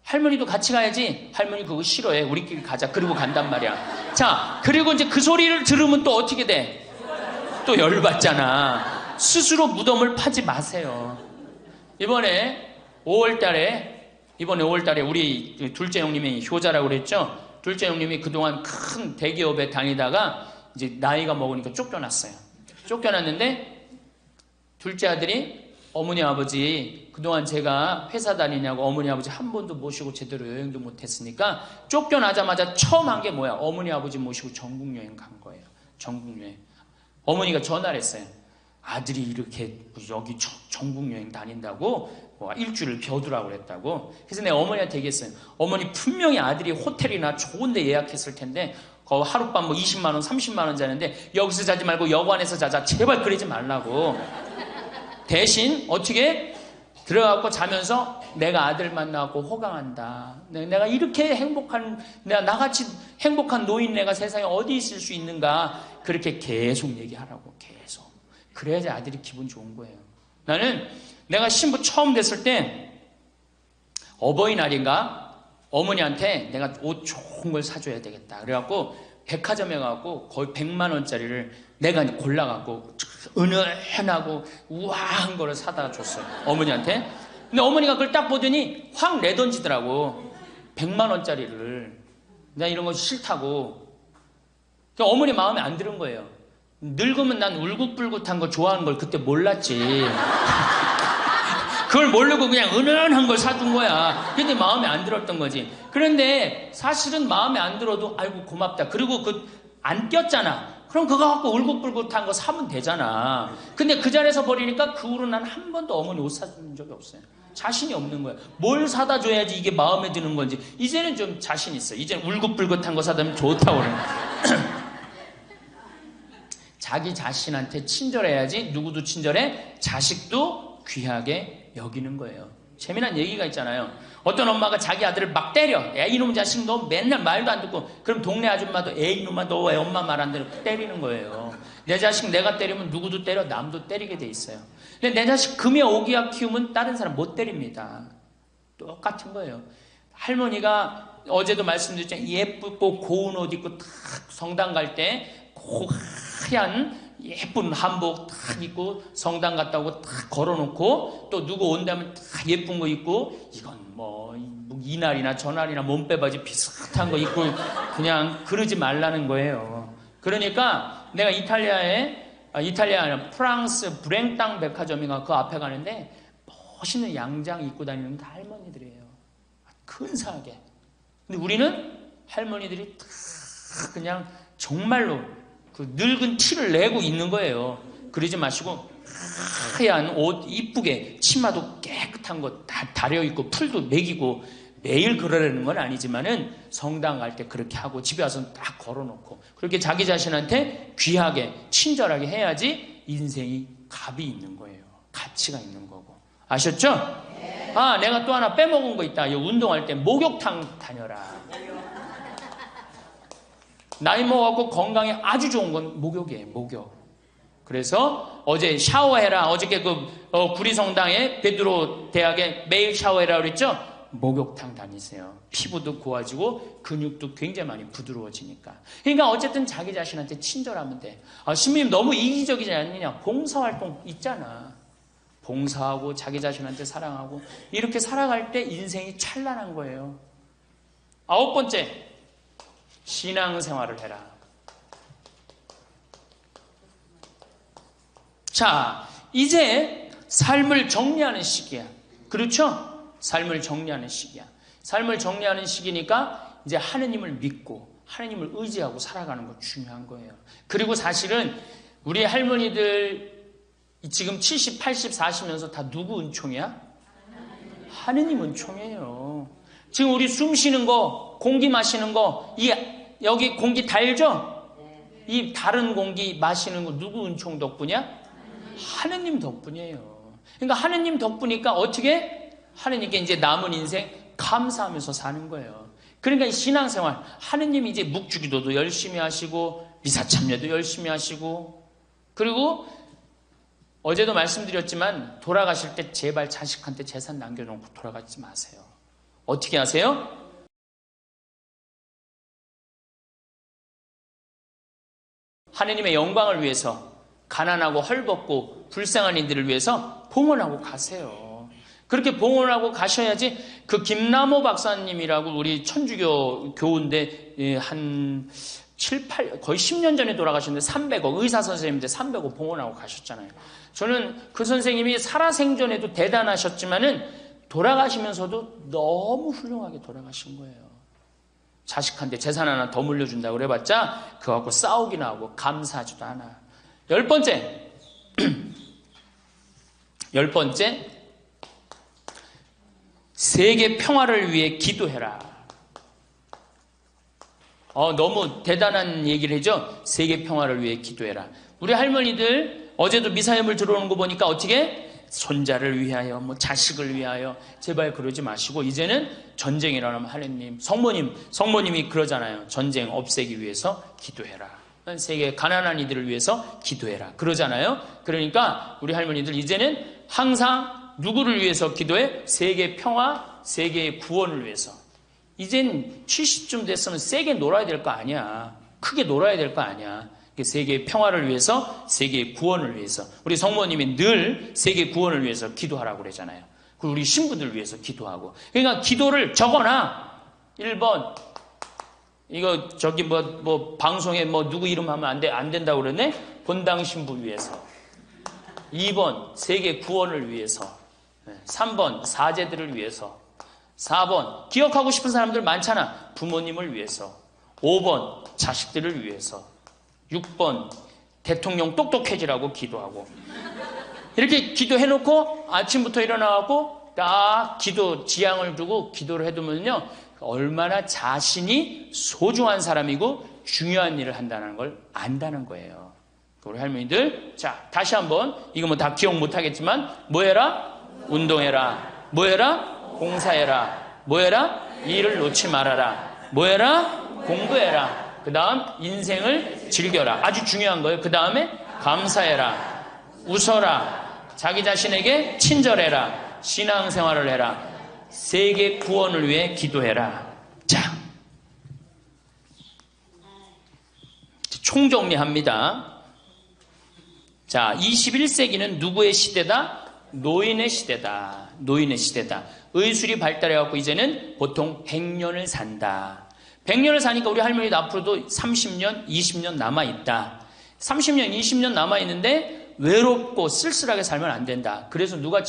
할머니도 같이 가야지. 할머니 그거 싫어해. 우리끼리 가자. 그리고 간단 말이야. 자, 그리고 이제 그 소리를 들으면 또 어떻게 돼? 또 열받잖아. 스스로 무덤을 파지 마세요. 이번에 5월달에 우리 둘째 형님이 효자라고 그랬죠? 둘째 형님이 그동안 큰 대기업에 다니다가 이제 나이가 먹으니까 쫓겨났어요. 쫓겨났는데 둘째 아들이 어머니 아버지 그동안 제가 회사 다니냐고 어머니 아버지 한 번도 모시고 제대로 여행도 못했으니까 쫓겨나자마자 처음 한 게 뭐야? 어머니 아버지 모시고 전국 여행 간 거예요. 전국 여행. 어머니가 전화를 했어요. 아들이 이렇게 여기 전국 여행 다닌다고 일주일을 벼두라고 그랬다고. 그래서 내가 어머니한테 얘기했어요. 어머니 분명히 아들이 호텔이나 좋은 데 예약했을 텐데 하룻밤 20만 원 30만 원 자는데 여기서 자지 말고 여관에서 자자. 제발 그러지 말라고. 대신 어떻게 들어가고 자면서 내가 아들 만나고 호강한다. 내가 이렇게 나같이 행복한 노인네가 세상에 어디 있을 수 있는가. 그렇게 계속 얘기하라고. 계속. 그래야지 아들이 기분 좋은 거예요. 나는 내가 신부 처음 됐을 때 어버이날인가 어머니한테 내가 옷 좋은 걸 사줘야 되겠다. 그래갖고 백화점에 가고 거의 100만 원짜리를 내가 골라갖고 은은하고 우아한 거를 사다 줬어요. 어머니한테. 근데 어머니가 그걸 딱 보더니 확 내던지더라고. 100만 원짜리를. 나 이런 거 싫다고. 그러니까 어머니 마음에 안 드는 거예요. 늙으면 난 울긋불긋한 거 좋아하는 걸 그때 몰랐지. 그걸 모르고 그냥 은은한 걸 사준 거야. 근데 마음에 안 들었던 거지. 그런데 사실은 마음에 안 들어도 아이고 고맙다. 그리고 안 꼈잖아. 그럼 그거 갖고 울긋불긋한 거 사면 되잖아. 근데 그 자리에서 버리니까 그 후로 난 한 번도 어머니 옷 사준 적이 없어요. 자신이 없는 거야. 뭘 사다 줘야지 이게 마음에 드는 건지. 이제는 좀 자신 있어. 이제는 울긋불긋한 거 사다 주면 좋다고 그래. 자기 자신한테 친절해야지 누구도 친절해? 자식도 귀하게 여기는 거예요. 재미난 얘기가 있잖아요. 어떤 엄마가 자기 아들을 막 때려. 야, 이놈 자식 너 맨날 말도 안 듣고. 그럼 동네 아줌마도 에이 이놈아 너 왜 엄마 말 안 들어? 때리는 거예요. 내 자식 내가 때리면 누구도 때려, 남도 때리게 돼 있어요. 근데 내 자식 금이 오기야 키우면 다른 사람 못 때립니다. 똑같은 거예요. 할머니가 어제도 말씀드렸잖아요. 예쁘고 고운 옷 입고 탁 성당 갈 때 하얀 예쁜 한복 탁 입고 성당 갔다 오고 탁 걸어놓고 또 누구 온다면 탁 예쁜 거 입고 이건 뭐 이날이나 저날이나 몸빼바지 비슷한 거 입고 그냥 그러지 말라는 거예요. 그러니까 내가 이탈리아 아니라 프랑스 브랭땅 백화점인가 그 앞에 가는데 멋있는 양장 입고 다니는 다 할머니들이에요. 근사하게. 근데 우리는 할머니들이 다 그냥 정말로 그 늙은 티를 내고 있는 거예요. 그러지 마시고 하얀 옷 이쁘게 치마도 깨끗한 거 다 다려입고 풀도 먹이고 매일 그러려는 건 아니지만은 성당 갈 때 그렇게 하고 집에 와서 딱 걸어놓고 그렇게 자기 자신한테 귀하게 친절하게 해야지 인생이 값이 있는 거예요. 가치가 있는 거고. 아셨죠? 아, 내가 또 하나 빼먹은 거 있다. 운동할 때 목욕탕 다녀라. 나이 먹어갖고 건강에 아주 좋은 건 목욕이에요. 목욕. 그래서 어제 샤워해라. 어저께 구리성당에 베드로 대학에 매일 샤워해라 그랬죠? 목욕탕 다니세요. 피부도 고와지고 근육도 굉장히 많이 부드러워지니까. 그러니까 어쨌든 자기 자신한테 친절하면 돼. 아, 신부님 너무 이기적이지 않느냐? 봉사활동 있잖아. 봉사하고 자기 자신한테 사랑하고 이렇게 살아갈 때 인생이 찬란한 거예요. 9번째, 신앙생활을 해라. 자, 이제 삶을 정리하는 시기야. 그렇죠? 삶을 정리하는 시기야. 삶을 정리하는 시기니까 이제 하느님을 믿고 하느님을 의지하고 살아가는 거 중요한 거예요. 그리고 사실은 우리 할머니들 지금 70, 80, 40면서 다 누구 은총이야? 하느님 은총이에요. 지금 우리 숨 쉬는 거, 공기 마시는 거, 여기 공기 달죠? 이 다른 공기 마시는 거 누구 은총 덕분이야? 하느님 덕분이에요. 그러니까 하느님 덕분이니까 어떻게? 하느님께 이제 남은 인생 감사하면서 사는 거예요. 그러니까 이 신앙생활, 하느님이 이제 묵주기도도 열심히 하시고 미사 참여도 열심히 하시고 그리고 어제도 말씀드렸지만 돌아가실 때 제발 자식한테 재산 남겨놓고 돌아가지 마세요. 어떻게 하세요? 하느님의 영광을 위해서 가난하고 헐벗고 불쌍한 이들을 위해서 봉헌하고 가세요. 그렇게 봉헌하고 가셔야지. 그 김남호 박사님이라고 우리 천주교 교우인데 한 7, 8, 거의 10년 전에 돌아가셨는데 300억, 의사 선생님인데 300억 봉헌하고 가셨잖아요. 저는 그 선생님이 살아생전에도 대단하셨지만은 돌아가시면서도 너무 훌륭하게 돌아가신 거예요. 자식한테 재산 하나 더 물려준다고 그래봤자 그거 갖고 싸우기나 하고 감사하지도 않아. 10번째. 10번째. 세계 평화를 위해 기도해라. 너무 대단한 얘기를 해죠. 세계 평화를 위해 기도해라. 우리 할머니들 어제도 미사염을 들어오는 거 보니까 어떻게? 손자를 위하여, 자식을 위하여. 제발 그러지 마시고 이제는 전쟁이라고 하면 하느님, 성모님이 그러잖아요. 전쟁 없애기 위해서 기도해라. 세계 가난한 이들을 위해서 기도해라. 그러잖아요. 그러니까 우리 할머니들 이제는 항상 누구를 위해서 기도해? 세계 평화, 세계의 구원을 위해서. 이젠 70쯤 됐으면 세게 놀아야 될 거 아니야. 크게 놀아야 될 거 아니야. 세계의 평화를 위해서, 세계의 구원을 위해서. 우리 성모님이 늘 세계 구원을 위해서 기도하라고 그러잖아요. 그리고 우리 신부들 위해서 기도하고. 그러니까 기도를 적어놔. 1번. 이거 방송에 누구 이름 하면 안 된다고 그러네? 본당 신부 위해서. 2번. 세계 구원을 위해서. 3번. 사제들을 위해서. 4번. 기억하고 싶은 사람들 많잖아. 부모님을 위해서. 5번. 자식들을 위해서. 6번. 대통령 똑똑해지라고 기도하고. 이렇게 기도해놓고 아침부터 일어나고 딱 기도 지향을 두고 기도를 해두면요. 얼마나 자신이 소중한 사람이고 중요한 일을 한다는 걸 안다는 거예요. 우리 할머니들, 자, 다시 한번, 이거 뭐 다 기억 못하겠지만, 뭐 해라? 운동해라. 뭐 해라? 봉사해라. 뭐 해라? 일을 놓지 말아라. 뭐 해라? 공부해라. 그 다음, 인생을 즐겨라. 아주 중요한 거예요. 그 다음에, 감사해라. 웃어라. 자기 자신에게 친절해라. 신앙생활을 해라. 세계 구원을 위해 기도해라. 자, 총정리합니다. 자, 21세기는 누구의 시대다? 노인의 시대다. 노인의 시대다. 의술이 발달해갖고 이제는 보통 100년을 산다. 100년을 사니까 우리 할머니도 앞으로도 30년, 20년 남아있다. 30년, 20년 남아있는데 외롭고 쓸쓸하게 살면 안 된다. 그래서 누가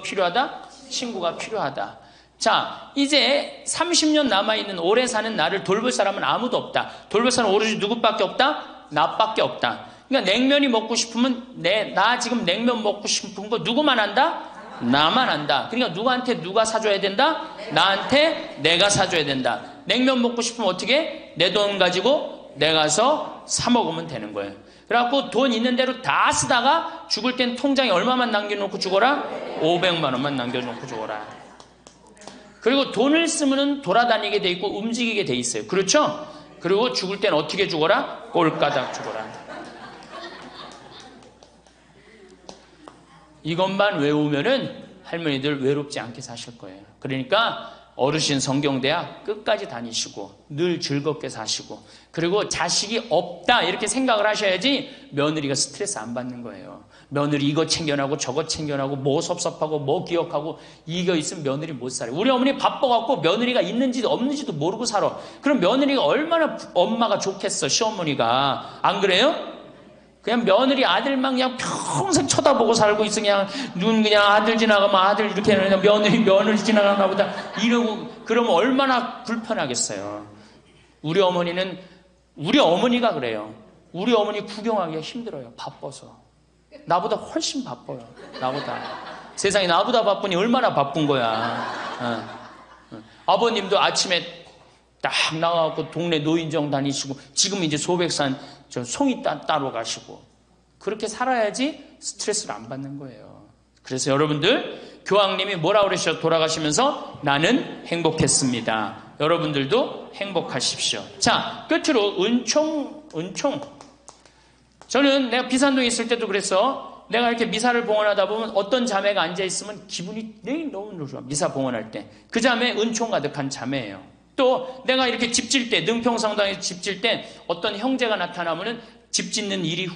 필요하다? 친구가 필요하다. 자, 이제 30년 남아있는 오래 사는 나를 돌볼 사람은 아무도 없다. 돌볼 사람은 오로지 누구밖에 없다? 나밖에 없다. 그러니까 냉면이 먹고 싶으면 나 지금 냉면 먹고 싶은 거 누구만 한다? 나만 한다. 그러니까 누구한테 누가 사줘야 된다? 나한테 내가 사줘야 된다. 냉면 먹고 싶으면 어떻게? 내 돈 가지고 내가 가서 사 먹으면 되는 거예요. 그래갖고 돈 있는 대로 다 쓰다가 죽을 땐 통장에 얼마만 남겨놓고 죽어라? 500만 원만 남겨놓고 죽어라. 그리고 돈을 쓰면 돌아다니게 돼 있고 움직이게 돼 있어요. 그렇죠? 그리고 죽을 땐 어떻게 죽어라? 꼴까닥 죽어라. 이것만 외우면은 할머니들 외롭지 않게 사실 거예요. 그러니까 어르신 성경대학 끝까지 다니시고 늘 즐겁게 사시고 그리고 자식이 없다 이렇게 생각을 하셔야지 며느리가 스트레스 안 받는 거예요. 며느리 이거 챙겨나고 저거 챙겨나고 뭐 섭섭하고 뭐 기억하고 이거 있으면 며느리 못 살아요. 우리 어머니 바빠갖고 며느리가 있는지도 없는지도 모르고 살아. 그럼 며느리가 얼마나 엄마가 좋겠어. 시어머니가. 안 그래요? 그냥 며느리 아들만 그냥 평생 쳐다보고 살고 있어. 그냥 눈 그냥 아들 지나가면 아들 이렇게 그냥 며느리 지나가나 보다 이러고 그러면 얼마나 불편하겠어요. 우리 어머니가 그래요. 우리 어머니 구경하기가 힘들어요. 바빠서. 나보다 훨씬 바빠요. 나보다. 세상에 나보다 바쁘니 얼마나 바쁜 거야. 아버님도 아침에 딱 나가고 동네 노인정 다니시고 지금 이제 소백산 송이 따러 가시고 그렇게 살아야지 스트레스를 안 받는 거예요. 그래서 여러분들 교황님이 뭐라 그러셔 돌아가시면서 나는 행복했습니다. 여러분들도 행복하십시오. 자, 끝으로 은총. 저는 내가 비산동에 있을 때도 그래서 내가 이렇게 미사를 봉헌하다 보면 어떤 자매가 앉아있으면 기분이 너무 좋아. 미사 봉헌할 때. 그 자매 은총 가득한 자매예요. 또 내가 이렇게 집 질 때 능평성당에서 집 질 때 어떤 형제가 나타나면은 집 짓는 일이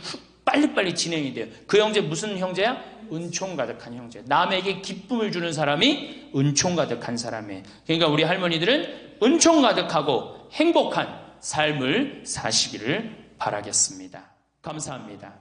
빨리빨리 진행이 돼요. 그 형제 무슨 형제야? 은총 가득한 형제. 남에게 기쁨을 주는 사람이 은총 가득한 사람이에요. 그러니까 우리 할머니들은 은총 가득하고 행복한 삶을 사시기를 바라겠습니다. 감사합니다.